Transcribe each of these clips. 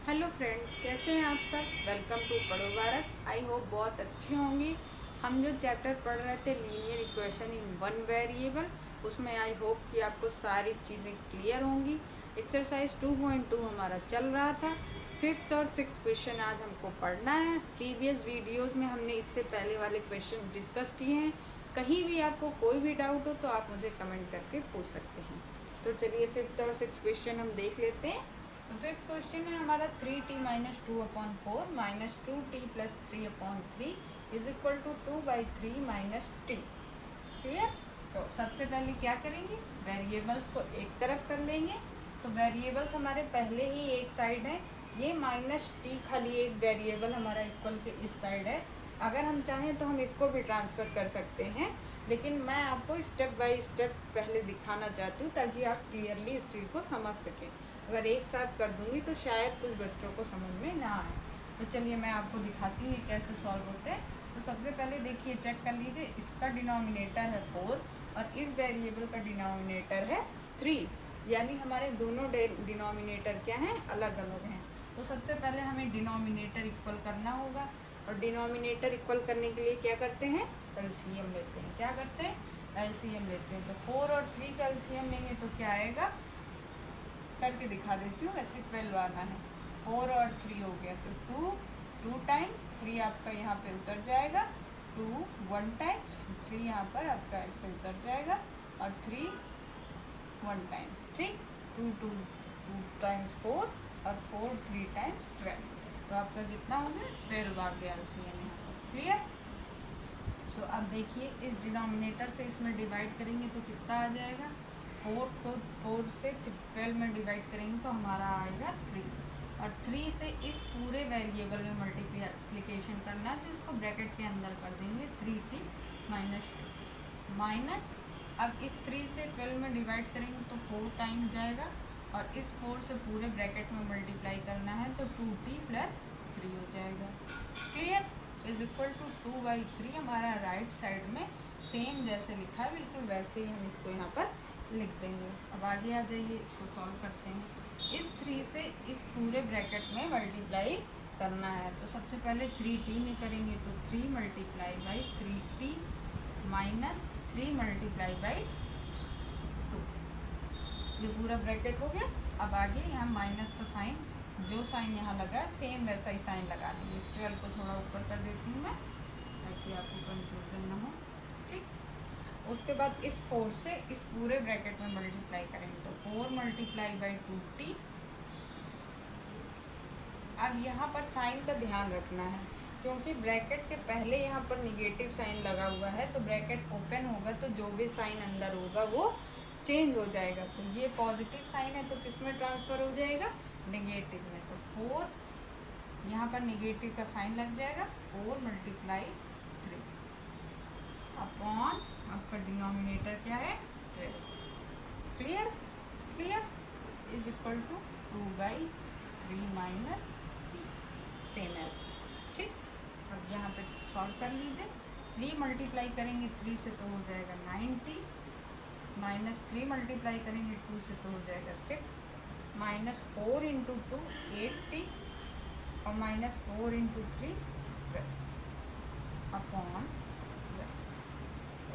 Hello friends, कैसे हैं आप सब। वेलकम टू पढ़ो भारत। आई होप बहुत अच्छे होंगे। हम जो चैप्टर पढ़ रहे थे linear equation in one variable, उसमें आई होप कि आपको सारी चीज़ें क्लियर होंगी। एक्सरसाइज 2.2 हमारा चल रहा था। फिफ्थ और सिक्स क्वेश्चन आज हमको पढ़ना है। प्रीवियस वीडियोस में हमने इससे पहले वाले क्वेश्चन डिस्कस किए हैं। कहीं भी आपको कोई भी डाउट हो तो आप मुझे कमेंट करके पूछ सकते हैं। तो चलिए फिफ्थ और सिक्स क्वेश्चन हम देख लेते हैं। तो फिफ्थ क्वेश्चन है हमारा 3t minus 2/4 minus 2t plus 3/3 is equal to 2/3 minus T. Clear. तो सबसे पहले क्या करेंगे, वेरिएबल्स को एक तरफ कर लेंगे। तो वेरिएबल्स हमारे पहले ही एक साइड है। ये माइनस टी खाली एक वेरिएबल हमारा इक्वल के इस साइड है। अगर हम चाहें तो हम इसको भी ट्रांसफ़र कर सकते हैं, लेकिन मैं आपको स्टेप बाय स्टेप पहले दिखाना चाहती हूँ ताकि आप क्लियरली इस चीज़ को समझ सकें। अगर एक साथ कर दूंगी तो शायद कुछ बच्चों को समझ में ना आए। तो चलिए मैं आपको दिखाती हूँ ये कैसे सॉल्व होते हैं। तो सबसे पहले देखिए, चेक कर लीजिए, इसका डिनोमिनेटर है 4 और इस वेरिएबल का डिनोमिनेटर है 3, यानी हमारे दोनों डिनोमिनेटर क्या हैं, अलग अलग हैं। तो सबसे पहले हमें डिनोमिनेटर इक्वल करना होगा, और डिनोमिनेटर इक्वल करने के लिए क्या करते हैं, एलसीएम लेते हैं। क्या करते हैं, एलसीएम लेते हैं। तो 4 और 3 का एलसीएम लेंगे तो क्या आएगा, करके दिखा देती हूँ। वैसे 12 आना है। 4 और 3 हो गया तो 2 टाइम्स 3 आपका यहाँ पे उतर जाएगा। 2 1 टाइम्स 3 यहाँ पर आपका ऐसे उतर जाएगा, और 3 1 टाइम्स। ठीक, 2 टाइम्स 4 और 4 3 टाइम्स 12। तो आपका कितना हो गया, 12 आ गया एलसीएम यहाँ पर। क्लियर। तो अब देखिए, इस डिनोमिनेटर से इसमें डिवाइड करेंगे तो कितना आ जाएगा, 4 को 4 से 12 में डिवाइड करेंगे तो हमारा आएगा 3, और 3 से इस पूरे वेरिएबल में मल्टीप्लिकेशन करना है तो इसको ब्रैकेट के अंदर कर देंगे 3t माइनस 2 माइनस। अब इस 3 से 12 में डिवाइड करेंगे तो 4 टाइम जाएगा, और इस 4 से पूरे ब्रैकेट में मल्टीप्लाई करना है तो 2t प्लस 3 हो जाएगा। क्लियर। इज इक्वल टू 2/3 हमारा राइट साइड में सेम जैसे लिखा है बिल्कुल वैसे ही हम इसको यहाँ पर लिख देंगे। अब आगे आ जाइए, इसको सॉल्व करते हैं। इस 3 से इस पूरे ब्रैकेट में मल्टीप्लाई करना है। तो सबसे पहले 3t में करेंगे तो 3 multiply by 3t minus 3 multiply by 2। ये पूरा ब्रैकेट हो गया। अब आगे यहाँ माइनस का साइन, जो साइन यहाँ लगा है सेम वैसा ही साइन लगा देंगे। इस 12 को थोड़ा ऊपर कर देती हूँ मैं ताकि आपको कन्फ्यूज़न ना हो। ठीक। उसके बाद इस 4 से इस पूरे ब्रैकेट में मल्टीप्लाई करेंगे तो 4 मल्टीप्लाई बाई 2t। अब यहाँ पर साइन का ध्यान रखना है, क्योंकि ब्रैकेट के पहले यहाँ पर निगेटिव साइन लगा हुआ है, तो ब्रैकेट ओपन होगा तो जो भी साइन अंदर होगा वो चेंज हो जाएगा। तो ये पॉजिटिव साइन है तो किस में ट्रांसफ़र हो जाएगा, नेगेटिव में। तो 4 यहाँ पर नेगेटिव का साइन लग जाएगा, 4 मल्टीप्लाई 3 अपॉन आपका डिनोमिनेटर क्या है, 12। Clear. Clear. Is equal to 2/3 minus T, same as. ठीक। अब यहाँ पे सॉल्व कर लीजिए। 3 मल्टीप्लाई करेंगे 3 से तो हो जाएगा 9t, माइनस 3 मल्टीप्लाई करेंगे 2 से तो हो जाएगा 6, माइनस 4 इंटू 2 8t, और minus 4 into 3 12 upon 12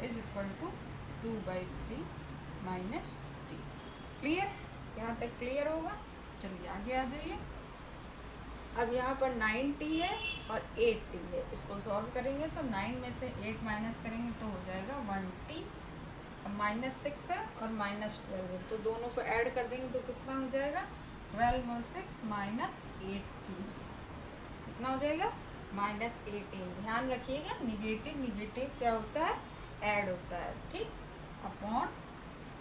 is equal to 2/3 minus T. Clear. यहाँ तक क्लियर होगा। चलिए आगे आ जाइए। अब यहाँ पर 9t है और 8t है, इसको सॉल्व करेंगे तो 9 में से 8 माइनस करेंगे तो हो जाएगा 1t, और माइनस 6 है और माइनस 12 है, तो दोनों को ऐड कर देंगे तो कितना हो जाएगा, 12 और 6 माइनस 18। कितना हो जाएगा, माइनस 18। ध्यान रखिएगा, निगेटिव निगेटिव क्या होता है, ऐड होता है। ठीक। Upon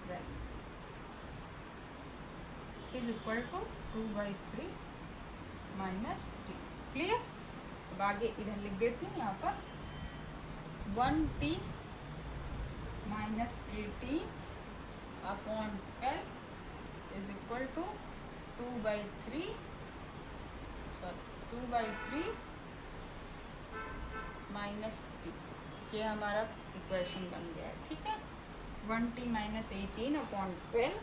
12 is equal to 2/3 minus T. Clear. अब आगे इधर लिख देती हूँ, यहाँ पर 1t minus 18 upon 12 is equal to 2/3 minus T. ये हमारा इक्वेशन बन गया है। ठीक है। 1t minus 18 upon 12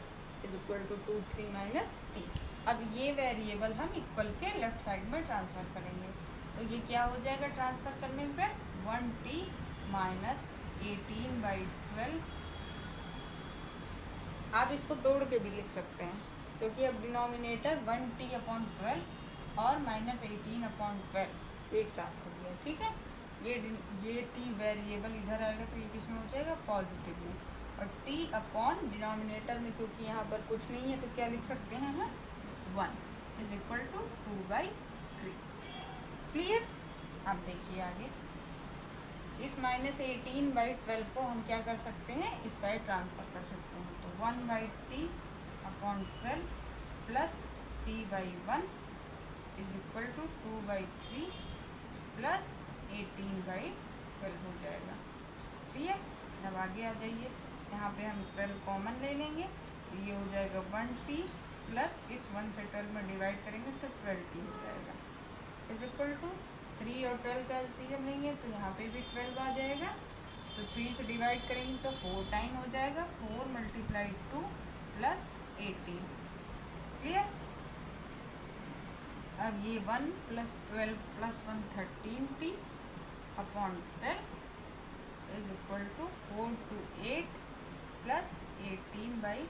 is equal to 2/3 minus T. अब ये वेरिएबल हम इक्वल के लेफ्ट साइड में ट्रांसफ़र करेंगे, तो ये क्या हो जाएगा ट्रांसफ़र करने पर 1t माइनस 18/12। आप इसको तोड़ के भी लिख सकते हैं, क्योंकि अब डिनोमिनेटर 1t/12 और माइनस 18/12 एक साथ हो गया, ठीक है। ये t वेरिएबल इधर आएगा तो ये किस में हो जाएगा, पॉजिटिव में, और t अपॉन डिनोमिनेटर में, क्योंकि यहाँ पर कुछ नहीं है तो क्या लिख सकते हैं हम, 1 इज इक्वल टू 2/3। क्लियर। अब देखिए आगे, इस माइनस 18/12 को हम क्या कर सकते हैं, इस साइड ट्रांसफ़र कर सकते हैं, तो 1/t/12 plus t/1 is equal to 2/3 plus 18/12 हो जाएगा। क्लियर। अब आगे आ जाइए, यहाँ पे हम 12 कॉमन ले लेंगे, तो ये हो जाएगा 1t प्लस इस 1 से 12 में डिवाइड करेंगे तो 12t हो जाएगा, इज इक्वल टू 3 और 12 का एलसीएम लेंगे तो यहाँ पे भी 12 आ जाएगा, तो 3 से डिवाइड करेंगे तो 4 टाइम हो जाएगा, 4 × 2 प्लस 18। क्लियर। अब ये 1 + 12 + 1 13t upon 12 is equal to 4 to 8 plus 18/12।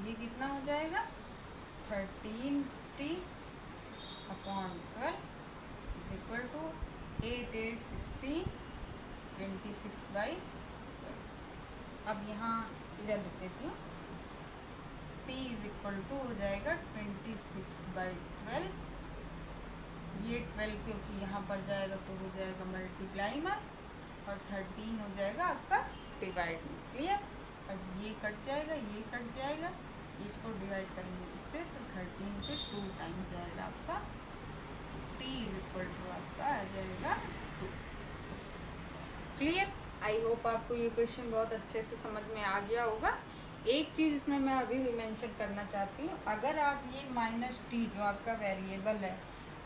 ये कितना हो जाएगा, 13t upon 12 is equal to 8 8 16 26/12। अब यहाँ इधर लिख देती हूँ, t इज इक्वल टू हो जाएगा 26/12। ये 12 क्योंकि यहाँ पर जाएगा तो हो जाएगा मल्टीप्लाई में, और 13 हो जाएगा आपका डिवाइड में। क्लियर। अब ये कट जाएगा, ये कट जाएगा, इसको डिवाइड करेंगे इससे तो 13 से 2 टाइम जाएगा आपका, t इज इक्वल टू आपका आ जाएगा 2। क्लियर। आई होप आपको ये क्वेश्चन बहुत अच्छे से समझ में आ गया होगा। एक चीज़ इसमें मैं अभी भी मेंशन करना चाहती हूँ, अगर आप ये -t जो आपका वेरिएबल है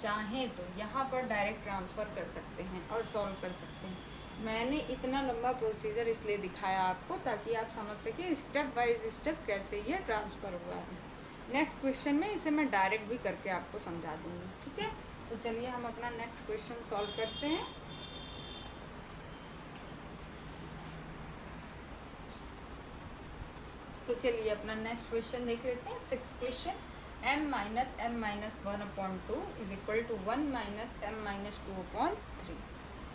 चाहें तो यहाँ पर डायरेक्ट ट्रांसफ़र कर सकते हैं और सॉल्व कर सकते हैं। मैंने इतना लंबा प्रोसीजर इसलिए दिखाया आपको ताकि आप समझ सकें स्टेप बाय स्टेप कैसे ये ट्रांसफ़र हुआ है। नेक्स्ट क्वेश्चन में इसे मैं डायरेक्ट भी करके आपको समझा दूँगी, ठीक है। तो चलिए हम अपना नेक्स्ट क्वेश्चन सॉल्व करते हैं। तो चलिए अपना नेक्स्ट क्वेश्चन देख लेते हैं। 6th question, m - n-1/2 is equal to 1 - m-2/3।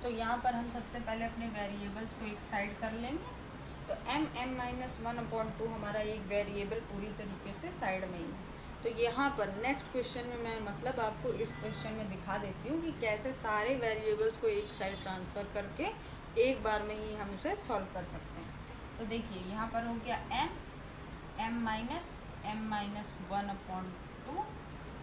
तो यहाँ पर हम सबसे पहले अपने वेरिएबल्स को एक साइड कर लेंगे। तो m-1/2 हमारा एक वेरिएबल पूरी तरीके से साइड में ही है। तो यहाँ पर नेक्स्ट क्वेश्चन में मैं मतलब आपको इस क्वेश्चन में दिखा देती हूँ कि कैसे सारे वेरिएबल्स को एक साइड ट्रांसफ़र करके एक बार में ही हम उसे सॉल्व कर सकते हैं। तो देखिए यहाँ पर हो गया m-1/2।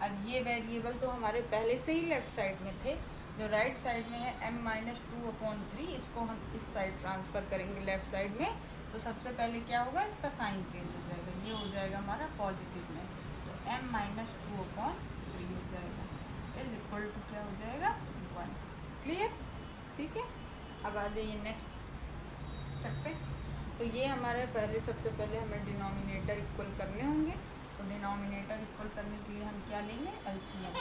अब ये वेरिएबल तो हमारे पहले से ही लेफ़्ट साइड में थे, जो राइट साइड में है m-2/3, इसको हम इस साइड ट्रांसफ़र करेंगे लेफ़्ट साइड में। तो सबसे पहले क्या होगा, इसका साइन चेंज हो जाएगा, ये हो जाएगा हमारा पॉजिटिव में, तो m-2/3 हो जाएगा, इज इक्वल टू क्या हो जाएगा 1। क्लियर। ठीक है। अब आ जाइए नेक्स्ट स्टेप पे। तो ये हमारे पहले सबसे पहले हमें डिनोमिनेटर इक्वल करने होंगे। तो डिनोमिनेटर इक्वल करने के लिए हम क्या लेंगे, एलसीएम।